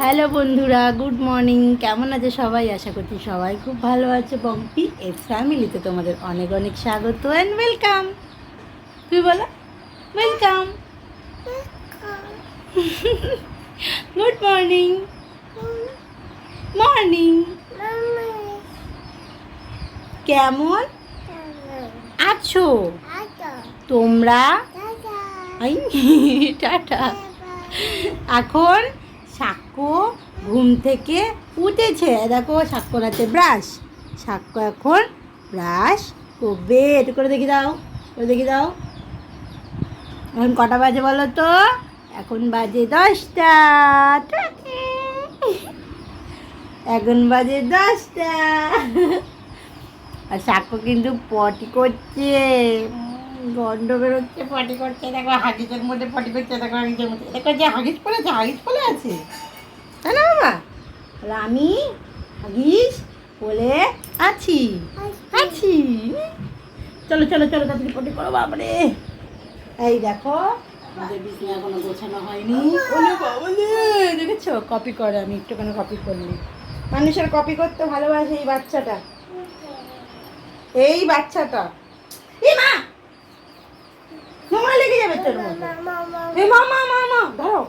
Hello বন্ধুরা, good morning. কেমন আছে সবাই? আশা করছি সবাই খুব ভালো আছে। পম্পি এর ফ্যামিলিতে তোমাদের অনেক অনেক স্বাগত অ্যান্ড ওয়েলকাম। তুই বলো ওয়েলকাম। Good morning. মর্নিং। কেমন আছো তোমরা? I tata. এখন সাক্ষ্য ঘুম থেকে উঠেছে। দেখো সাক্ষ্যর হাতে ব্রাশ। সাক্ষ্য এখন ব্রাশ করবে। একটু করে দেখি দাও, করে দেখি দাও। এখন কটা বাজে বলো তো? এখন বাজে 10টা। এখন বাজে 10টা। আর সাক্ষ্য কিন্তু পটি করছে, গন্ধ বেরোচ্ছে, পটি করছে। দেখো হাগিসের মধ্যে পটি করছে। দেখো হাগিসের মধ্যে, দেখো যে হাগিস পড়েছে, হাগিস পড়ে আছে, তাই না বাবা? তাহলে আমি হাগিস বলে আছি আছি। চলো চলো চলো তাড়াতাড়ি পটি করো বাবারে। এই দেখো আমাদের বিছানা এখনো গোছানো হয়নি। ওলে বাবালে, দেখেছো কপি করে? আমি একটুখানি কপি করলি। মানুষের কপি করতে ভালোবাসে এই বাচ্চাটা, এই বাচ্চাটা। এ মা, নোংরা লেগে যাবে তোর মধ্যে। এ মা মা মা মা, ধরো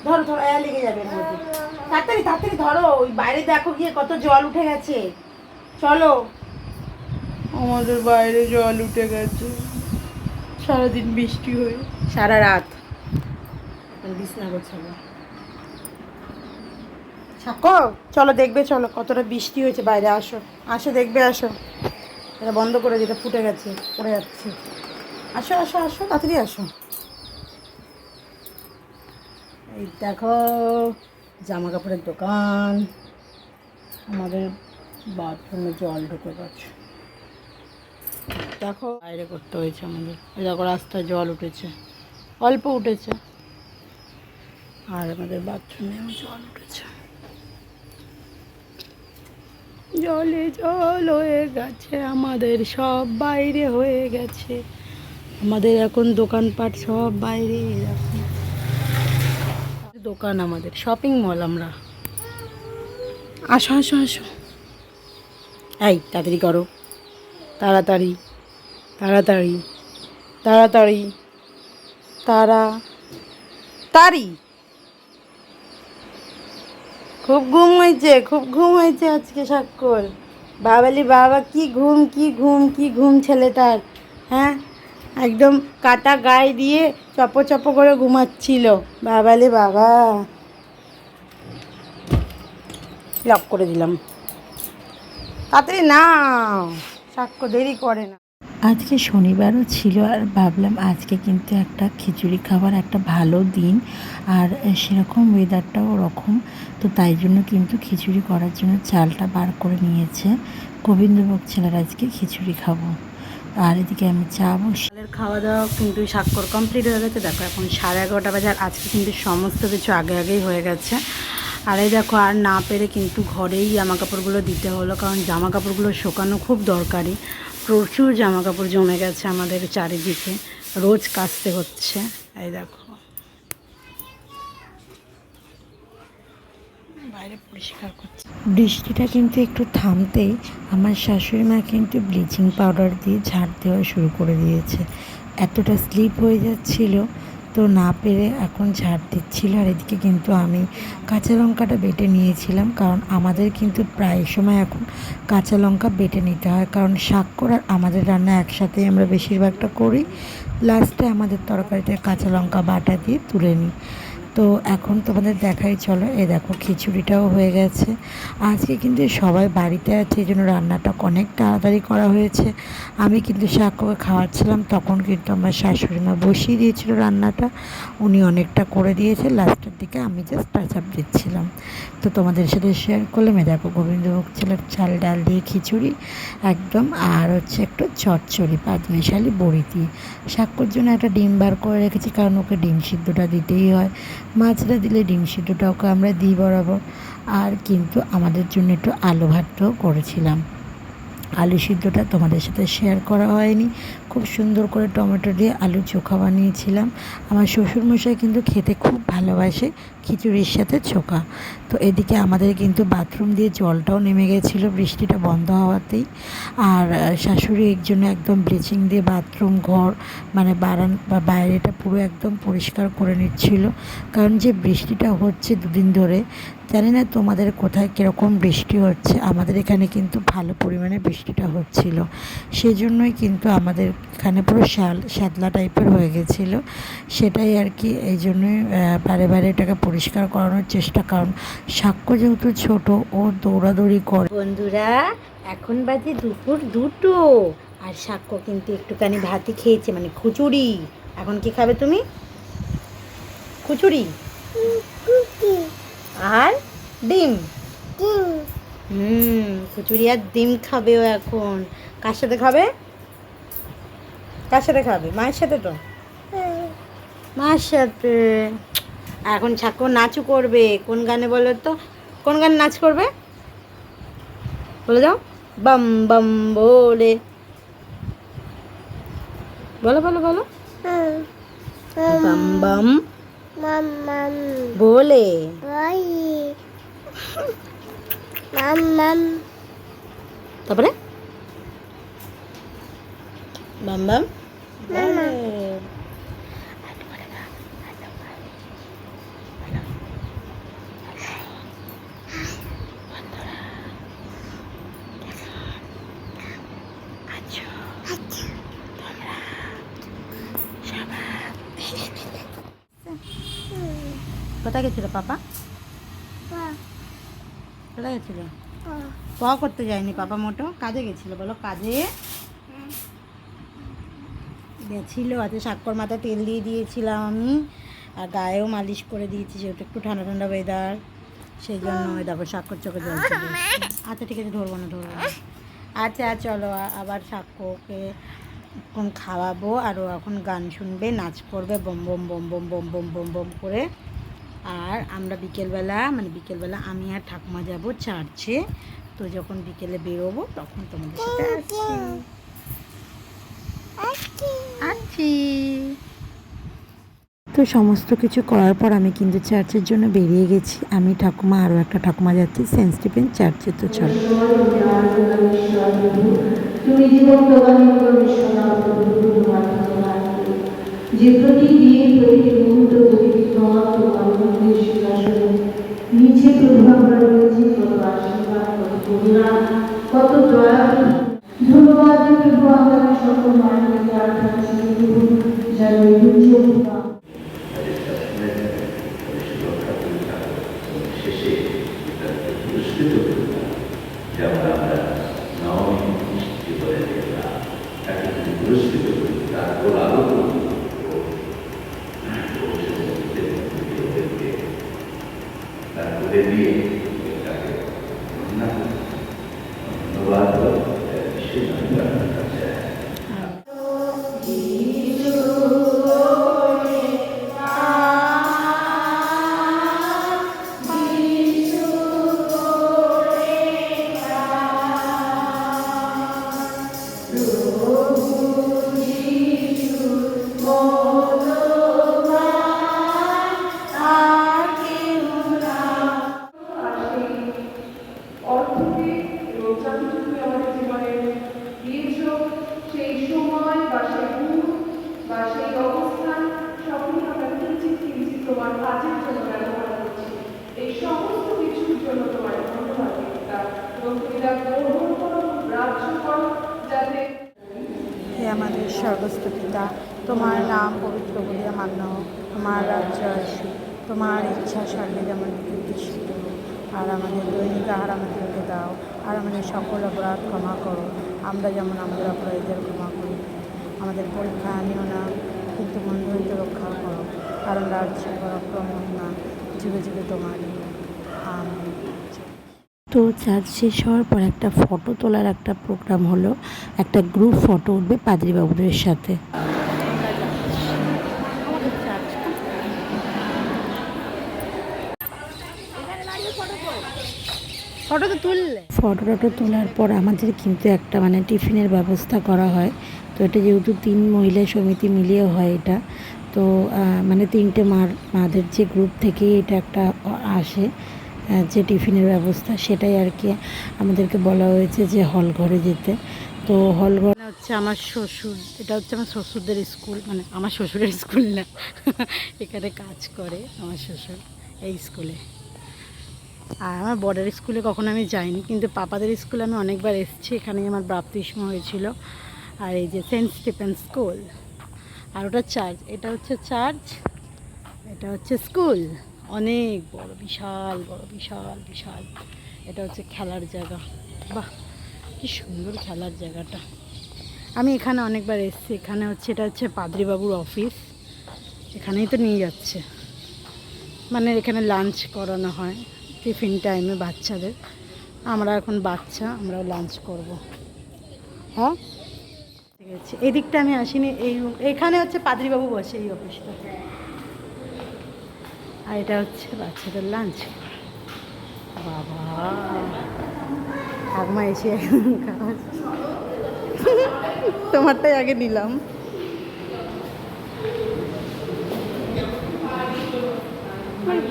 ধরো ধরো, লেগে যাবে এর মধ্যে। তাড়াতাড়ি তাড়াতাড়ি ধরো। ওই বাইরে দেখো গিয়ে কত জল উঠে গেছে। চলো, আমাদের বাইরে জল উঠে গেছে সারাদিন বৃষ্টি হয়ে, সারা রাত। বিছনা গোছাবো। সাক্ষ্য চলো দেখবে, চলো কতটা বৃষ্টি হয়েছে বাইরে। আসো আসো দেখবে, আসো। এটা বন্ধ করে, যেটা ফুটে গেছে, পড়ে যাচ্ছে। আসো আসো আসো তাড়াতাড়ি আসো। এই দেখো জামা কাপড়ের দোকান। আমাদের বাথরুমে জল ঢুকে গেছে। দেখো বাইরে করতে হয়েছে আমাদের। এই দেখো রাস্তায় জল উঠেছে, অল্প উঠেছে। আর আমাদের বাথরুমেও জল উঠেছে। জলে জল হয়ে গেছে আমাদের, সব বাইরে হয়ে গেছে আমাদের। এখন দোকানপাট সব বাইরে। দোকান আমাদের শপিং মল। আমরা আসো আসো আসো। এই তাড়াতাড়ি করো, তাড়াতাড়ি তাড়াতাড়ি তাড়াতাড়ি তাড়াতাড়ি। খুব ঘুম হয়েছে, খুব ঘুম হয়েছে আজকে সাক্ষর। বাবালি বাবা, কি ঘুম কি ঘুম কি ঘুম ছেলেটার। হ্যাঁ, একদম কাটা গায়ে দিয়ে চপ চপ করে ঘুমাচ্ছিল। বাবালে বাবা, লক করে দিলাম। তাড়াতাড়ি না, সাক্ষ্য দেরি করে না। আজকে শনিবারও ছিল, আর ভাবলাম আজকে কিন্তু একটা খিচুড়ি খাবার একটা ভালো দিন, আর সেরকম ওয়েদারটাও ওরকম। তো তাই জন্য কিন্তু খিচুড়ি করার জন্য চালটা বার করে নিয়েছে গোবিন্দভোগ ছেলের। আজকে খিচুড়ি খাবো। আর এদিকে আমি চা বসালের খাওয়া দাওয়া কিন্তু স্বাক্ষর কমপ্লিট হয়ে গেছে। দেখো এখন 11:30 বাজে। আর আজকে কিন্তু সমস্ত কিছু আগে আগেই হয়ে গেছে। আর এই দেখো, আর না পেরে কিন্তু ঘরেই জামা কাপড়গুলো দিতে হলো, কারণ জামা কাপড়গুলো শুকানো খুব দরকারি। প্রচুর জামা কাপড় জমে গেছে আমাদের চারিদিকে, রোজ কাচতে হচ্ছে। এই দেখো বাইরে পরিষ্কার করছে। বৃষ্টিটা কিন্তু একটু থামতেই আমার শাশুড়ি মা কিন্তু ব্লিচিং পাউডার দিয়ে ঝাড় দেওয়া শুরু করে দিয়েছে। এতটা স্লিপ হয়ে যাচ্ছিল, তো না পেরে এখন ঝাড় দিচ্ছিল। আর এদিকে কিন্তু আমি কাঁচা লঙ্কাটা বেটে নিয়েছিলাম, কারণ আমাদের কিন্তু প্রায় সময় এখন কাঁচা লঙ্কা বেটে নিতে হয়, কারণ স্বাক্ষর আর আমাদের রান্না একসাথেই আমরা বেশিরভাগটা করি। লাস্টে আমাদের তরকারিতে কাঁচা লঙ্কা বাটা দিয়ে তুলে নিই। তো এখন তোমাদের দেখাই, চলো। এ দেখো খিচুড়িটাও হয়ে গেছে। আজকে কিন্তু সবাই বাড়িতে আছে, এই জন্য রান্নাটা অনেক তাড়াতাড়ি করা হয়েছে। আমি কিন্তু সাক্ষ্যকে খাওয়াচ্ছিলাম, তখন কিন্তু আমার শাশুড়ি মা বসিয়ে দিয়েছিল রান্নাটা। উনি অনেকটা করে দিয়েছে, লাস্টের দিকে আমি জাস্ট টাচ আপ দিচ্ছিলাম। তো তোমাদের সাথে শেয়ার করলাম। এ দেখো গোবিন্দভোগ ছেলের চাল ডাল দিয়ে খিচুড়ি একদম, আর হচ্ছে একটু চচ্চড়ি পাঁচমিশালি বড়ি দিয়ে। সাক্ষ্যর জন্য একটা ডিম বার করে রেখেছি, কারণ ওকে ডিম সিদ্ধটা দিতেই হয়। মাছটা দিলে ডিম সিদ্ধটা ওকে আমরা দিই বরাবর। আর কিন্তু আমাদের জন্য একটু আলু ভাতটাও করেছিলাম। আলু সিদ্ধটা তোমাদের সাথে শেয়ার করা হয়নি, খুব সুন্দর করে টমেটো দিয়ে আলু চোখা বানিয়েছিলাম। আমার শ্বশুরমশাই কিন্তু খেতে খুব ভালোবাসে খিচুড়ির সাথে চোখা। তো এদিকে আমাদের কিন্তু বাথরুম দিয়ে জলটাও নেমে গেছিলো বৃষ্টিটা বন্ধ হওয়াতেই। আর শাশুড়ি এর জন্য একদম ব্লিচিং দিয়ে বাথরুম ঘর মানে বাইরেটা পুরো একদম পরিষ্কার করে নিচ্ছিল। কারণ যে বৃষ্টিটা হচ্ছে দুদিন ধরে, জানি না তোমাদের কোথায় কীরকম বৃষ্টি হচ্ছে, আমাদের এখানে কিন্তু ভালো পরিমাণে বৃষ্টিটা হচ্ছিল। সেজন্যই কিন্তু আমাদের এখানে পুরো শ্যাতলা টাইপের হয়ে গেছিলো। সেটাই আর কি, এই জন্যই বারে বারে এটাকে পরিষ্কার করানোর চেষ্টা। কারণ সাক্ষ্য যেহেতু ছোট, ও দৌড়াদৌড়ি করে। বন্ধুরা, এখন বাজে দুপুর 2টো, আর সাক্ষ্য কিন্তু একটুখানি ভাতই খেয়েছে, মানে খিচুড়ি। এখন কি খাবে তুমি? খিচুড়ি আর ডিম। খিচুড়ি আর ডিম খাবে ও এখন। কার সাথে খাবে? কার সাথে খাবে? মায়ের সাথে তো। মায়ের সাথে। এখন সাক্ষ্য নাচও করবে। কোন গানে বলো তো? কোন গানে নাচ করবে বলে দাও। বাম বাম বলে বলো বলো বলো। বাম বাম বলে তারপরে বাম বাম কোথায় গেছিল পাপা? কোথায় গেছিল? করতে যায়নি পাপা, মোটো কাজে গেছিল। বলো কাজে গেছিল। আজকে সাক্ষ্যর মাথায় তেল দিয়ে দিয়েছিলাম আমি, আর গায়েও মালিশ করে দিয়েছি, যেহেতু একটু ঠান্ডা ঠান্ডা ওয়েদার। সেই জন্য দেখো সাক্ষ্যর চোখে জল চলে এসেছে। আচ্ছা ঠিক আছে, ধরবো না। আচ্ছা চলো, আবার সাক্ষ্যকে এখন খাওয়াবো, আর ও এখন গান শুনবে, নাচ করবে বম বম বম বম বম বম বম বম করে। আর আমরা বিকেলবেলা আমি আর ঠাকুমা যাবো চার্চে। তো যখন বিকেলে বেরোবো তখন তোমাদের সাথে আসছি। তো সমস্ত কিছু করার পর আমি কিন্তু চার্চের জন্য বেরিয়ে গেছি। আমি, ঠাকুমা, আরও একটা ঠাকুমা যাচ্ছি সেন্ট স্টিফেন চার্চে। তো চলো। যে প্রতিদিন প্রতিটি মুহূর্ত প্রতিটি ক্ষণ তোমার মন্দির সিংহাসনে নিচে প্রভাব রয়েছে, কত আশীর্বাদ, কত করুণা, কত দয়া। ধন্যবাদ প্রভু, আমাদের সকল মানবকে প্রার্থনা ছিল যেন এই দুর্যোগ শেষে পুরস্কৃত করলাম, যেমন আমরা নবমী নিশ্চিত করে দেখলাম, তাকে পুরস্কৃত করি, তারপর আরো তারপরে দিয়ে তাকে ধন্যবাদ তোমার কাজের জন্য ব্যবহার করছি। এই সমস্ত কিছুর জন্য তোমার ধন্যবাদ এবং তুমি তা গ্রহণ করো, রাজ্য করো, যাতে হে আমাদের স্বর্গস্থ পিতা, তোমার নাম পবিত্র বলিয়া মান্য হোক, তোমার রাজ্য আসে, তোমার ইচ্ছা স্বর্গে যেমন প্রতিষ্ঠিত হোক। আর আমাদের দৈনিক আহার আমাদেরকে দাও, আর আমাদের সকল অপরাধ ক্ষমা করো, আমরা যেমন আমাদের অপরাধীদের ক্ষমা করি। আমাদের পরীক্ষা আনিও না, কিন্তু মন্দ হইতে রক্ষা করো, কারণ রাজ্য পরাক্রম মহিমা যুগে যুগে তোমারই। আমিন। তো চার্জ শেষ হওয়ার পর একটা ফটো তোলার একটা প্রোগ্রাম হলো, একটা গ্রুপ ফটো উঠবে পাদ্রী বাবুদের সাথে। ফটো তোলার পর আমাদের কিন্তু একটা টিফিনের ব্যবস্থা করা হয়, তো এটা যেহেতু 3 মহিলা সমিতি মিলিয়ে হয় এটা, তো মানে 3টে মাদের যে গ্রুপ থেকে এটা একটা আসে, যে টিফিনের ব্যবস্থা, সেটাই আর কি আমাদেরকে বলা হয়েছে যে হল ঘরে যেতে। তো হল ঘর হচ্ছে আমার শ্বশুর, এটা হচ্ছে আমার শ্বশুরদের স্কুল, মানে আমার শ্বশুরের স্কুল না, এখানে কাজ করে আমার শ্বশুর এই স্কুলে। আর আমার বর্ডার স্কুলে কখনো আমি যাইনি, কিন্তু পাপাদের স্কুলে আমি অনেকবার এসেছি, এখানেই আমার বাপতিস্ম হয়েছিল। আর এই যে সেন্ট স্টিফেন স্কুল, আর ওটা চার্চ, এটা হচ্ছে চার্চ, এটা হচ্ছে স্কুল। অনেক বড়, বিশাল বড়, বিশাল বিশাল। এটা হচ্ছে খেলার জায়গা। বাহ, কি সুন্দর খেলার জায়গাটা। আমি এখানে অনেকবার এসেছি। এখানে হচ্ছে, এটা হচ্ছে পাদ্রীবাবুর অফিস, এখানেই তো নিয়ে যাচ্ছে, মানে এখানে লাঞ্চ করানো হয় টিফিন টাইমে বাচ্চাদের। আমরা এখন বাচ্চা, আমরাও লাঞ্চ করব। হ্যাঁ, ঠিক আছে। এই দিকটা আমি আসিনি, এই এখানে হচ্ছে পাদ্রীবাবু বসে এই অফিসটা। আর এটা হচ্ছে বাচ্চাদের লাঞ্চ। বাবা, ঠাকুমা এসে তোমারটাই আগে নিলাম।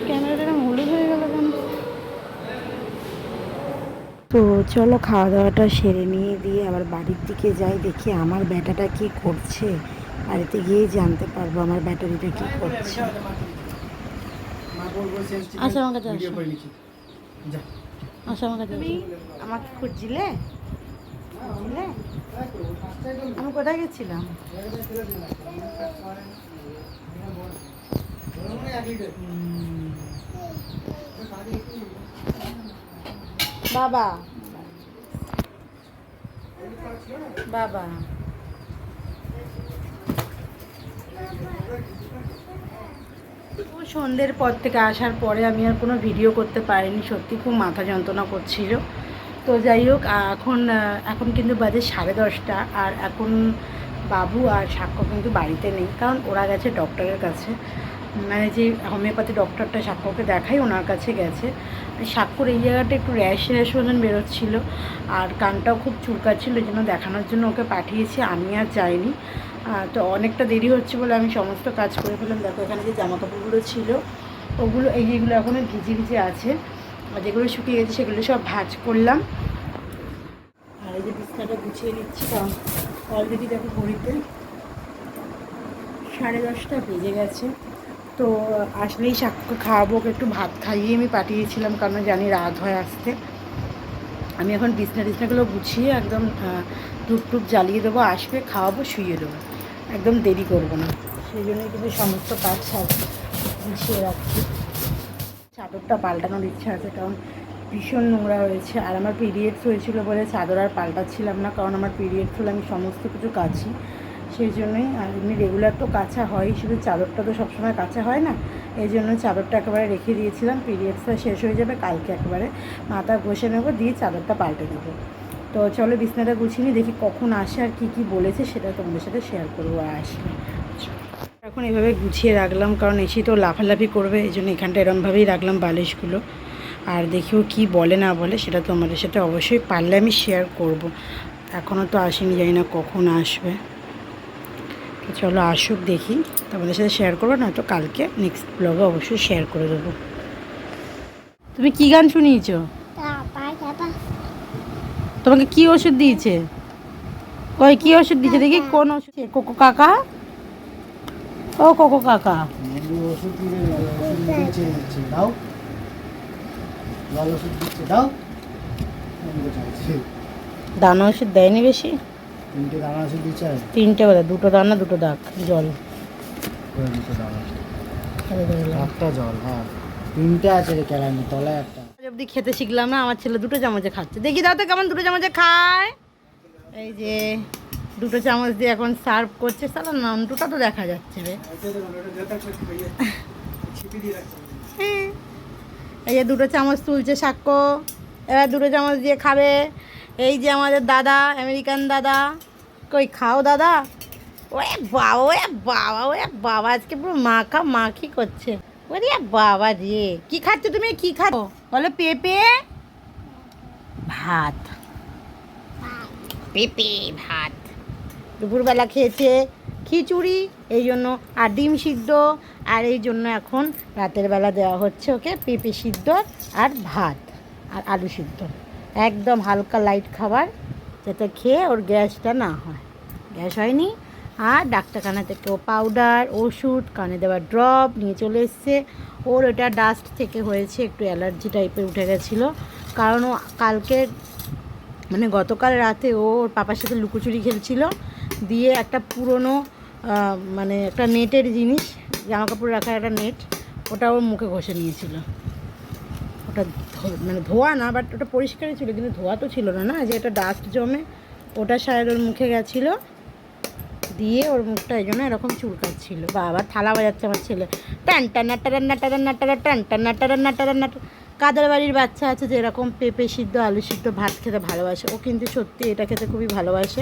ক্যামেরাটা হলুদ হয়ে গেল কেন? তো চলো খাওয়া দাওয়াটা সেরে নিয়ে দিয়ে আবার বাড়ির দিকে যাই, দেখি আমার ব্যাটাটা কি করছে। বাড়িতে গিয়ে জানতে পারবো আমার ব্যাটারিটা কি করছে। আচ্ছা, আমার কাছে আসো, আমার কাছে আমাকে খুঁজছিলে, আমি কোথায় গেছিলাম? বাবা, বাবা, সন্ধ্যের পর থেকে আসার পরে আমি আর কোনো ভিডিও করতে পারিনি, সত্যি খুব মাথা যন্ত্রণা করছিল। তো যাই হোক, এখন কিন্তু বাজে 10:30, আর এখন বাবু আর সাক্ষ্য কিন্তু বাড়িতে নেই, কারণ ওরা গেছে ডক্টরের কাছে, মানে যে হোমিওপ্যাথি ডক্টরটা সাক্ষ্যকে দেখাই ওনার কাছে গেছে। সাক্ষ্যর এই জায়গাটা একটু র্যাশ ওজন বেরোচ্ছিলো, আর কানটাও খুব চুলকাচ্ছিলো, এই জন্য দেখানোর জন্য ওকে পাঠিয়েছি, আমি আর যাইনি। তো অনেকটা দেরি হচ্ছে বলে আমি সমস্ত কাজ করে ফেললাম। দেখো এখানে যে জামাকাপড়গুলো ছিল ওগুলো, এইগুলো এখনও ভিজে ভিজে আছে, আর যেগুলো শুকিয়ে গেছে সেগুলো সব ভাঁজ করলাম। আর এই যে বিছনাটা গুছিয়ে নিচ্ছি, কারণ অলরেডি দেখো ঘড়িতে 10:30 বেজে গেছে। তো আসলেই সাক্ষ্য খাওয়াবো, ওকে একটু ভাত খাইয়ে আমি পাঠিয়েছিলাম, কারণ জানি রাত হয় আসতে। আমি এখন বিছনাগুলো গুছিয়ে একদম ধূপ টুপ জ্বালিয়ে দেবো, আসবে, খাওয়াবো, শুইয়ে দেবো, একদম দেরি করবো না। সেই জন্যই কিন্তু সমস্ত কাজ গুছিয়ে রাখছি। চাদরটা পাল্টানোর ইচ্ছা আছে, কারণ ভীষণ নোংরা হয়েছে, আর আমার পিরিয়ডস হয়েছিল বলে চাদর আর পাল্টাচ্ছিলাম না, কারণ আমার পিরিয়ডস হলে আমি সমস্ত কিছু কাছি, সেই জন্যই। আর এমনি রেগুলার তো কাছা হয়, শুধু চাদরটা তো সবসময় কাছা হয় না, এই জন্য চাদরটা একেবারে রেখে দিয়েছিলাম। পিরিয়ডসটা শেষ হয়ে যাবে কালকে, একেবারে মাথা ঘষে নেবো, দিয়ে চাদরটা পাল্টে দেবো। তো চলো বিছনাটা গুছিয়ে নিই, দেখি কখন আসে আর কি কি বলেছে সেটা তোমাদের সাথে শেয়ার করবো আর আসলে। এখন এভাবে গুছিয়ে রাখলাম, কারণ এসে তো লাফালাফি করবে, এই জন্য এখানটা এরমভাবেই রাখলাম বালিশগুলো। আর দেখিও কি বলে না বলে সেটা তোমাদের সাথে অবশ্যই পারলে আমি শেয়ার করব। এখনও তো আসেনি, জানি না কখন আসবে। তো চলো আসুক, দেখি, তোমাদের সাথে শেয়ার করবো, না তো কালকে নেক্সট ব্লগে অবশ্যই শেয়ার করে দেবো। তুমি কি গান শুনিয়েছো? তোমাকে কি ওষুধ দিয়েছে? ওই কি ওষুধ দিয়েছে দেখি, কোন ওষুধ? কোকো কাকা, ও কোকো কাকা, দানা ওষুধ দেয়নি বেশি, 3টে দানা ওষুধ দিচ্ছে, 3টে বলে, 2টো দানা 2টো দাগ জল, একটা জল। হ্যাঁ, 3টে আছে রে ক্যারানি, তলায় একটা। অবধি খেতে শিখলাম না, আমার ছেলে 2টো চামচে খাচ্ছে, দেখি দাও তো কেমন 2টো চামচে খায়। এই যে 2টো চামচ দিয়ে এখন সার্ভ করছে, সালা নামটুটা তো দেখা যাচ্ছে রে। এই যে 2টো চামচ তুলছে সাক্ষ্য, এবার 2টো চামচ দিয়ে খাবে। এই যে আমাদের দাদা, আমেরিকান দাদা, কই খাও দাদা। ওরে বাবা, ওরে বাবা, ওরে বাবা, আজকে পুরো মাখি করছে। ওরে বাবা রে, কি খাচ্ছ তুমি, কি খাচ্ছ বলো? পেঁপে ভাত, পেঁপে ভাত, দুপুরবেলা খেয়েছে খিচুড়ি এই জন্য, আর ডিম সিদ্ধ, আর এই জন্য এখন রাতের বেলা দেওয়া হচ্ছে ওকে পেঁপে সিদ্ধ আর ভাত আর আলু সিদ্ধ, একদম হালকা লাইট খাবার, যাতে খেয়ে ওর গ্যাসটা না হয়। গ্যাস হয়নি। আর ডাক্তারখানা থেকে ও পাউডার, ওষুধ, কানে দেওয়ার ড্রপ নিয়ে চলে এসছে। ওর ওটা ডাস্ট থেকে হয়েছে, একটু অ্যালার্জি টাইপের উঠে গেছিলো, কারণ ও কালকে মানে গতকাল রাতে ও ওর পাপার সাথে লুকোচুরি খেলছিল, দিয়ে একটা পুরনো মানে একটা নেটের জিনিস, জামা কাপড় রাখার একটা নেট, ওটা ওর মুখে ঘষে নিয়েছিল। ওটা মানে ধোয়া না, বাট ওটা পরিষ্কারই ছিল, কিন্তু ধোয়া তো ছিল না, না যে এটা ডাস্ট জমে, ওটা শায়দ ওর মুখে গেছিলো, দিয়ে ওর মুখটা এই জন্য এরকম চুলকাচ্ছিল। বাবা থালা বাজাচ্ছে আমার ছেলে, টান টান্না টান্না টান্না টান্না টান টান্না টান্না টান্না। কাদের বাড়ির বাচ্চা আছে যে এরকম পেঁপে সিদ্ধ আলু সিদ্ধ ভাত খেতে ভালোবাসে, ও কিন্তু সত্যি এটা খেতে খুবই ভালোবাসে।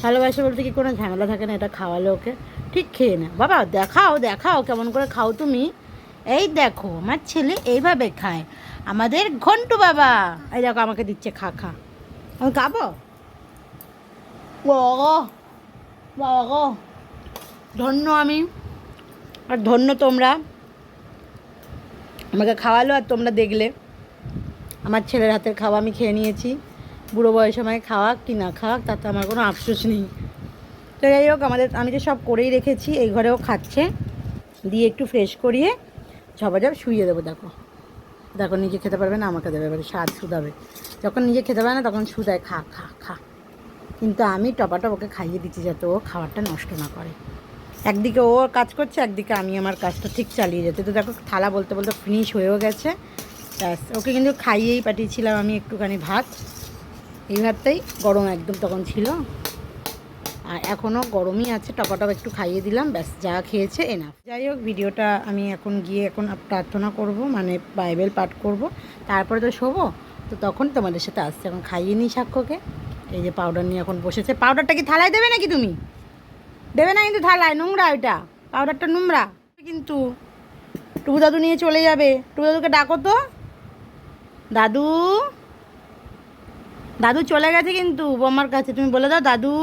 ভালোবাসে বলতে কি কোনো ঝামেলা থাকে না, এটা খাওয়ালে ওকে ঠিক খেয়ে না। বাবা দেখাও দেখাও কেমন করে খাও তুমি, এই দেখো আমার ছেলে এইভাবে খায়, আমাদের ঘন্টু বাবা। এই দেখো আমাকে দিচ্ছে খা খা, আমি খাবো। বাবা বাবা গো, ধন্য আমি, আর ধন্য তোমরা, আমাকে খাওয়ালো আর তোমরা দেখলে। আমার ছেলের হাতের খাওয়া আমি খেয়ে নিয়েছি, বুড়ো বয়সে আমাকে খাওয়াক কি না খাওয়াক তাতে আমার কোনো আফসোস নেই। তো যাই হোক, আমি তো সব করেই রেখেছি, এই ঘরেও খাচ্ছে, দিয়ে একটু ফ্রেশ করিয়ে ঝপাঝপ শুইয়ে দেবো। দেখো দেখো নিজে খেতে পারবে না, আমাকে দেবে, এবারে স্বাদ শুধাবে। যখন নিজে খেতে পারে না তখন শুধায় খা খা খা, কিন্তু আমি টপাটপ ওকে খাইয়ে দিচ্ছি যাতে ও খাবারটা নষ্ট না করে। একদিকে ও কাজ করছে, একদিকে আমি আমার কাজটা ঠিক চালিয়ে যেতে। তো দেখো থালা বলতে বলতে ফিনিশ হয়েও গেছে। ব্যাস, ওকে কিন্তু খাইয়েই পাঠিয়েছিলাম আমি একটুখানি ভাত, এই ভাতটাই গরম একদম তখন ছিল, আর এখনও গরমই আছে, টপাটপ একটু খাইয়ে দিলাম, ব্যাস যা খেয়েছে এনাফ। যাই হোক, ভিডিওটা আমি এখন গিয়ে এখন প্রার্থনা করব, মানে বাইবেল পাঠ করব, তারপরে তো শোবো, তো তখন তোমাদের সাথে আসছে। এখন খাইয়ে নিই সাক্ষ্যকে। এই যে পাউডার নিয়ে এখন বসেছে। পাউডারটা কি থালায় দেবে নাকি তুমি? দেবে না কিন্তু থালায়, নোংরা ওইটা, পাউডারটা নোংরা কিন্তু। টুকু দাদু নিয়ে চলে যাবে, টুকু দাদুকে ডাকো তো। দাদু, দাদু চলে গেছে কিন্তু বম্মার কাছে, তুমি বলে দাও দাদু।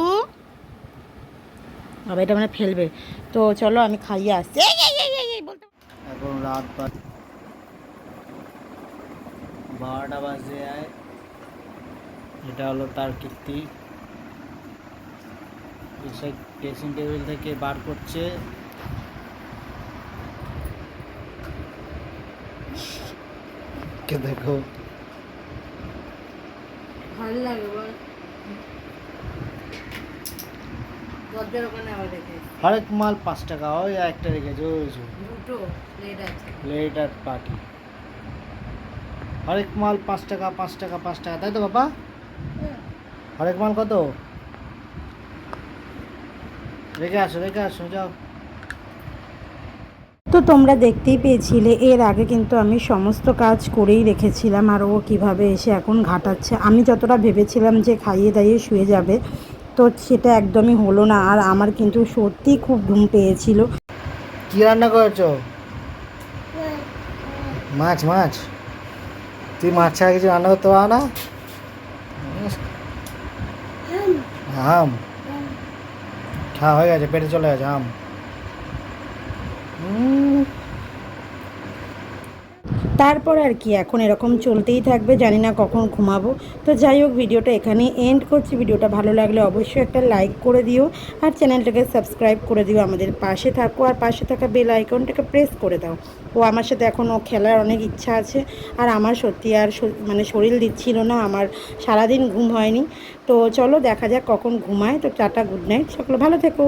বাবা এটা মানে ফেলবে, তো চলো আমি খাইয়ে আসছি। বলতে এখন রাত 12টা বাজে যায়, এটা হলো তার কীর্তি। এসে ড্রেসিং টেবিল থেকে বার করছে, কে দেখো ভালো লাগে বল, দরজার ওখানে আবার রেখে হরেক মাল 5 টাকা, ওই একটা রেখেছে, ওই দুটো প্লেট আছে, প্লেট আর পাটি, হরেক মাল 5 টাকা 5 টাকা 5 টাকা, তাই তো বাবা? হরেক মাল কত? রেখে আসো যাও। তো তোমরা দেখতেই পেয়েছিলে, এর আগে কিন্তু আমি সমস্ত কাজ করেই রেখেছিলাম, আর ও কিভাবে এসে এখন ঘাটাচ্ছে। আমি যতটা ভেবেছিলাম যে খাইয়ে দাইয়ে শুয়ে যাবে, তো সেটা একদমই হলো না। আর আমার কিন্তু সত্যিই খুব ঘুম পেয়েছিল। কি রান্না করেছো? মাছ। তুই মাছ ছাড়া কিছু রান্না করতে পারো না? আম খাওয়া হয়ে গেছে, পেটে চলে গেছে আম। তারপর আর কি, এখন এরকম চলতেই থাকবে, জানি না কখন ঘুমাবো। তো যাই হোক, ভিডিওটা এখানেই এন্ড করছি। ভিডিওটা ভালো লাগলে অবশ্যই একটা লাইক করে দিও, আর চ্যানেলটাকে সাবস্ক্রাইব করে দিও, আমাদের পাশে থাকো, আর পাশে থাকা বেল আইকনটাকে প্রেস করে দাও। ও আমার সাথে এখনও খেলার অনেক ইচ্ছা আছে, আর আমার সত্যি আর মানে শরীর দিচ্ছিল না, আমার সারাদিন ঘুম হয়নি। তো চলো দেখা যাক কখন ঘুমায়। তো টাটা, গুড নাইট, সকলে ভালো থেকো।